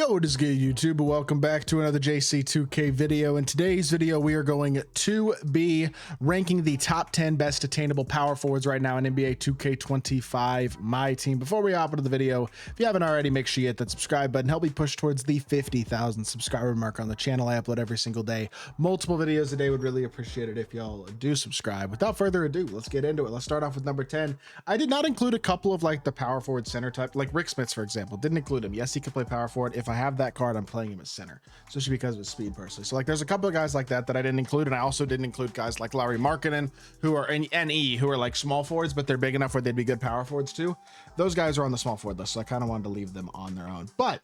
Yo, what is good, YouTube? Welcome back to another JC2K video. In today's video, we are going to be ranking the top 10 best attainable power forwards right now in NBA 2K25 MyTEAM. Before we hop into the video, if you haven't already, make sure you hit that subscribe button. Help me push towards the 50,000 subscriber mark on the channel. I upload every single day, multiple videos a day. Would really appreciate it if y'all do subscribe. Without further ado, let's get into it. Let's start off with number 10. I did not include a couple of like the power forward center type, like Rick Smits, for example. Didn't include him. Yes, he can play power forward. If I have that card, I'm playing him as center, especially because of his speed personally. So like there's a couple of guys like that I didn't include, and I also didn't include guys like Larry Markkinen, who are in NE, who are like small forwards, but they're big enough where they'd be good power forwards too. Those guys are on the small forward list, so I kind of wanted to leave them on their own. But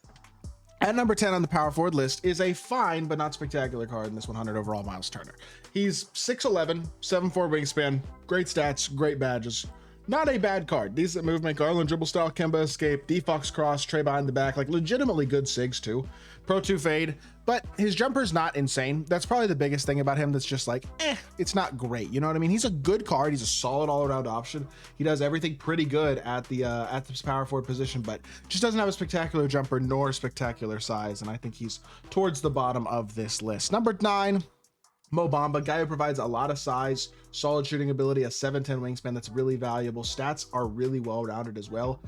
at number 10 on the power forward list is a fine but not spectacular card in this 100 overall, Miles Turner. He's 6'11", 7'4" wingspan, great stats, great badges. Not a bad card. Decent movement, Garland dribble style, Kemba escape, D-Fox cross, Trey behind the back, like legitimately good SIGs too. Pro 2 fade, but his jumper's not insane. That's probably the biggest thing about him that's just like, it's not great. You know what I mean? He's a good card. He's a solid all-around option. He does everything pretty good at the power forward position, but just doesn't have a spectacular jumper nor spectacular size, and I think he's towards the bottom of this list. Number 9. Mo Bamba, guy who provides a lot of size, solid shooting ability, a 7'10" wingspan that's really valuable. Stats are really well-rounded as well.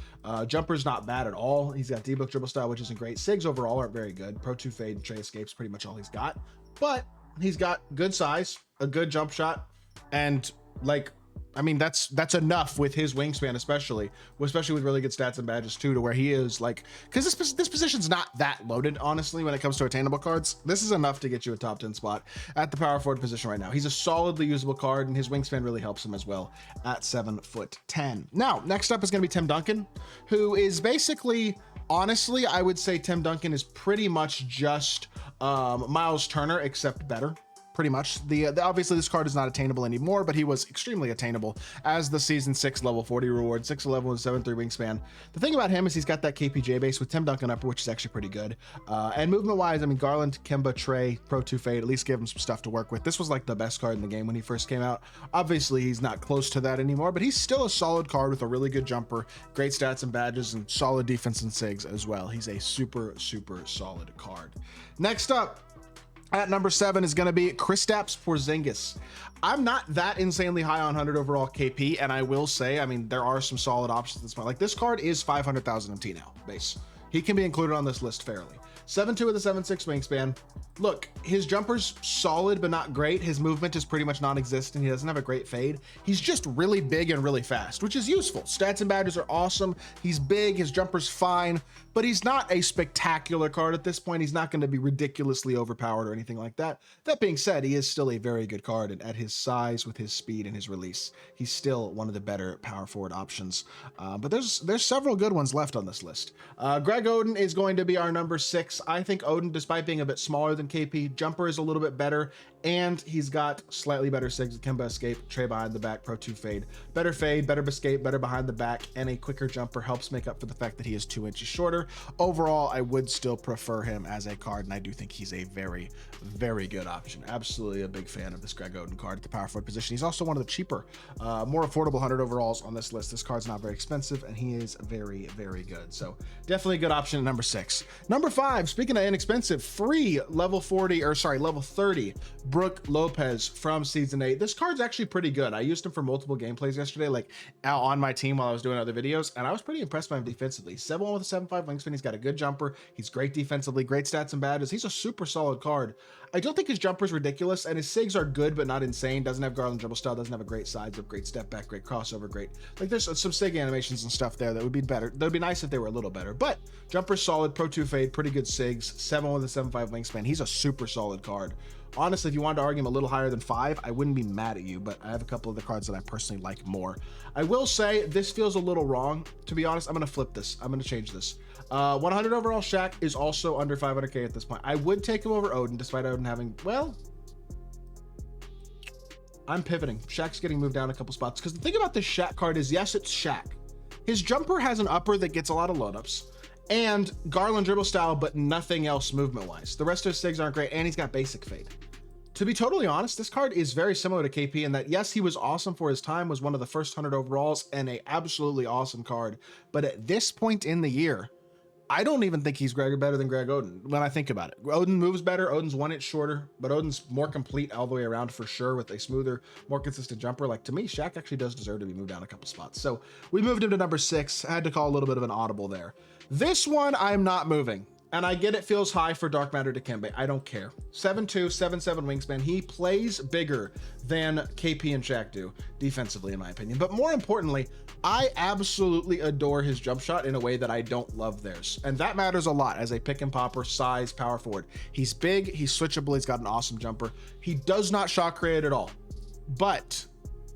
Jumper's not bad at all. He's got D-Book dribble style, which isn't great. SIGs overall aren't very good. Pro 2 fade and Trey escape's pretty much all he's got. But he's got good size, a good jump shot, and like, I mean, that's enough with his wingspan, especially with really good stats and badges too, to where he is like, because this position's not that loaded, honestly, when it comes to attainable cards. This is enough to get you a top 10 spot at the power forward position right now. He's a solidly usable card, and his wingspan really helps him as well at 7'10". Now, next up is going to be Tim Duncan, who is basically, honestly, I would say Tim Duncan is pretty much just Miles Turner, except better. Pretty much. Obviously this card is not attainable anymore, but he was extremely attainable as the season 6 level 40 reward, 6'11" with 7'3" wingspan. The thing about him is he's got that KPJ base with Tim Duncan upper, which is actually pretty good. And movement wise, I mean, Garland, Kemba, Trey, Pro 2 fade, at least give him some stuff to work with. This was like the best card in the game when he first came out. Obviously he's not close to that anymore, but he's still a solid card with a really good jumper, great stats and badges, and solid defense and SIGs as well. He's a super solid card. Next up, at number 7 is going to be Kristaps Porzingis. I'm not that insanely high on 100 overall KP, and I will say, I mean, there are some solid options at this point. Like, this card is 500,000 MT now, base. He can be included on this list fairly. 7'2" with a 7'6" wingspan. Look, his jumper's solid, but not great. His movement is pretty much non-existent. He doesn't have a great fade. He's just really big and really fast, which is useful. Stats and badges are awesome. He's big, his jumper's fine, but he's not a spectacular card at this point. He's not going to be ridiculously overpowered or anything like that. That being said, he is still a very good card, and at his size, with his speed and his release, he's still one of the better power forward options. But there's several good ones left on this list. Greg Oden is going to be our number 6. I think Oden, despite being a bit smaller than KP, jumper is a little bit better, and he's got slightly better SIGs, Kemba escape, Trey behind the back, Pro 2 fade, better escape, better behind the back, and a quicker jumper helps make up for the fact that he is 2 inches shorter. Overall, I would still prefer him as a card, and I do think he's a very good option. Absolutely a big fan of this Greg Oden card at the power forward position. He's also one of the cheaper, more affordable 100 overalls on this list. This card's not very expensive, and he is very good. So definitely a good option at number 6. Number 5, speaking of inexpensive, free level 30 Brook Lopez from season 8. This card's actually pretty good. I used him for multiple gameplays yesterday, like out on my team while I was doing other videos, and I was pretty impressed by him defensively. 7'1" with a 7'5" wingspan. He's got a good jumper. He's great defensively, great stats and badges. He's a super solid card. I don't think his jumper's ridiculous, and his SIGs are good but not insane. Doesn't have Garland dribble style, doesn't have a great sides up, great step back, great crossover, great. Like, there's some SIG animations and stuff there that would be better. That would be nice if they were a little better. But jumper's solid, Pro 2 fade, pretty good SIGs, 7'1" with a 7'5" wingspan. He's a super solid card. Honestly, if you wanted to argue him a little higher than 5, I wouldn't be mad at you, but I have a couple of the cards that I personally like more. I will say this feels a little wrong. To be honest, I'm going to flip this. I'm going to change this. 100 overall Shaq is also under 500k at this point. I would take him over Oden, despite Oden having, well, I'm pivoting. Shaq's getting moved down a couple spots, because the thing about this Shaq card is, yes, it's Shaq. His jumper has an upper that gets a lot of load ups, and Garland dribble style, but nothing else movement wise. The rest of his SIGs aren't great, and he's got basic fade. To be totally honest, this card is very similar to KP in that, yes, he was awesome for his time, was one of the first 100 overalls, and a absolutely awesome card. But at this point in the year, I don't even think he's better than Greg Oden when I think about it. Oden moves better. Oden's 1 inch shorter, but Oden's more complete all the way around for sure with a smoother, more consistent jumper. Like, to me, Shaq actually does deserve to be moved down a couple spots. So we moved him to number 6. I had to call a little bit of an audible there. This one I'm not moving. And I get it feels high for Dark Matter Dikembe. I don't care. 7'2", 7'7" wingspan. He plays bigger than KP and Shaq do defensively, in my opinion. But more importantly, I absolutely adore his jump shot in a way that I don't love theirs. And that matters a lot as a pick and popper size power forward. He's big, he's switchable, he's got an awesome jumper. He does not shot create at all. But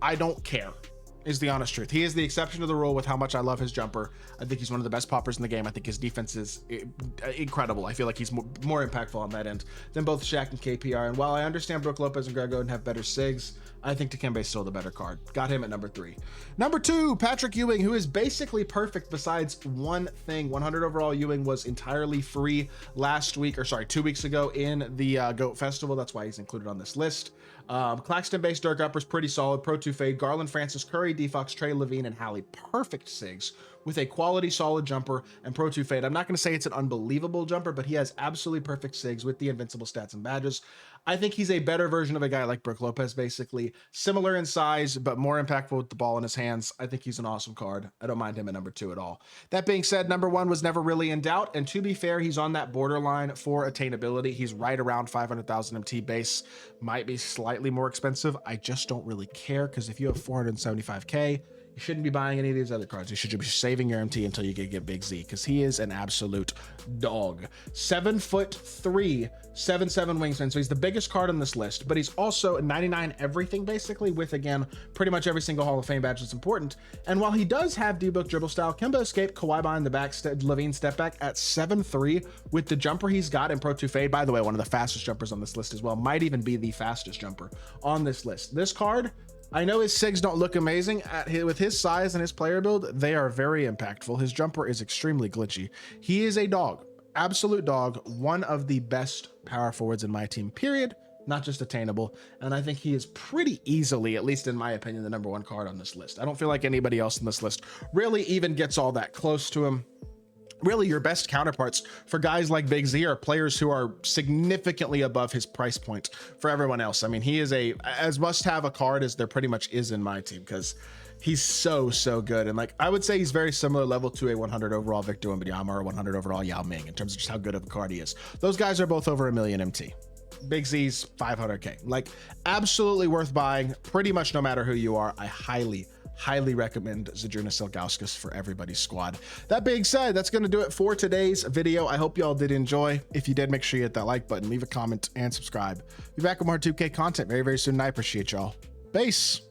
I don't care, is the honest truth. He is the exception to the rule with how much I love his jumper. I think he's one of the best poppers in the game. I think his defense is incredible. I feel like he's more impactful on that end than both Shaq and KP are. And while I understand Brook Lopez and Greg Oden have better SIGs, I think Dikembe is still the better card. Got him at number 3. Number 2, Patrick Ewing, who is basically perfect besides one thing. 100 overall Ewing was entirely free 2 weeks ago in the GOAT Festival. That's why he's included on this list. Claxton-based Dirk Uppers, pretty solid. Pro 2 fade. Garland, Francis, Curry, D-Fox, Trey Levine, and Hallie. Perfect SIGs with a quality, solid jumper and Pro 2 fade. I'm not going to say it's an unbelievable jumper, but he has absolutely perfect SIGs with the invincible stats and badges. I think he's a better version of a guy like Brook Lopez, basically. Similar in size, but more impactful with the ball in his hands. I think he's an awesome card. I don't mind him at number 2 at all. That being said, number 1 was never really in doubt. And to be fair, he's on that borderline for attainability. He's right around 500,000 MT base. Might be slightly more expensive. I just don't really care, because if you have 475K, you shouldn't be buying any of these other cards. You should be saving your MT until you get Big Z, because he is an absolute dog. 7'3", 7'7" wingspan. So he's the biggest card on this list, but he's also 99 everything, basically, with, again, pretty much every single Hall of Fame badge that's important. And while he does have D-Book dribble style, Kemba Escape, Kawhi behind the back, Levine step back at 7'3", with the jumper he's got in Pro 2 fade. By the way, one of the fastest jumpers on this list as well. Might even be the fastest jumper on this list. This card, I know his SIGs don't look amazing. With his size and his player build, they are very impactful. His jumper is extremely glitchy. He is a dog, absolute dog, one of the best power forwards in my team, period, not just attainable. And I think he is pretty easily, at least in my opinion, the number 1 card on this list. I don't feel like anybody else in this list really even gets all that close to him. Really, your best counterparts for guys like Big Z are players who are significantly above his price point for everyone else. I mean, he is as must-have a card as there pretty much is in my team, because he's so good. And like, I would say he's very similar level to a 100 overall Victor Wembanyama or 100 overall Yao Ming in terms of just how good of a card he is. Those guys are both over 1 million MT. Big Z's 500K. Like, absolutely worth buying pretty much no matter who you are. I highly recommend Zydrunas Ilgauskas for everybody's squad. That being said, that's going to do it for today's video. I hope you all did enjoy. If you did, make sure you hit that like button, leave a comment, and subscribe. Be back with more 2K content very soon, and I appreciate y'all. Peace.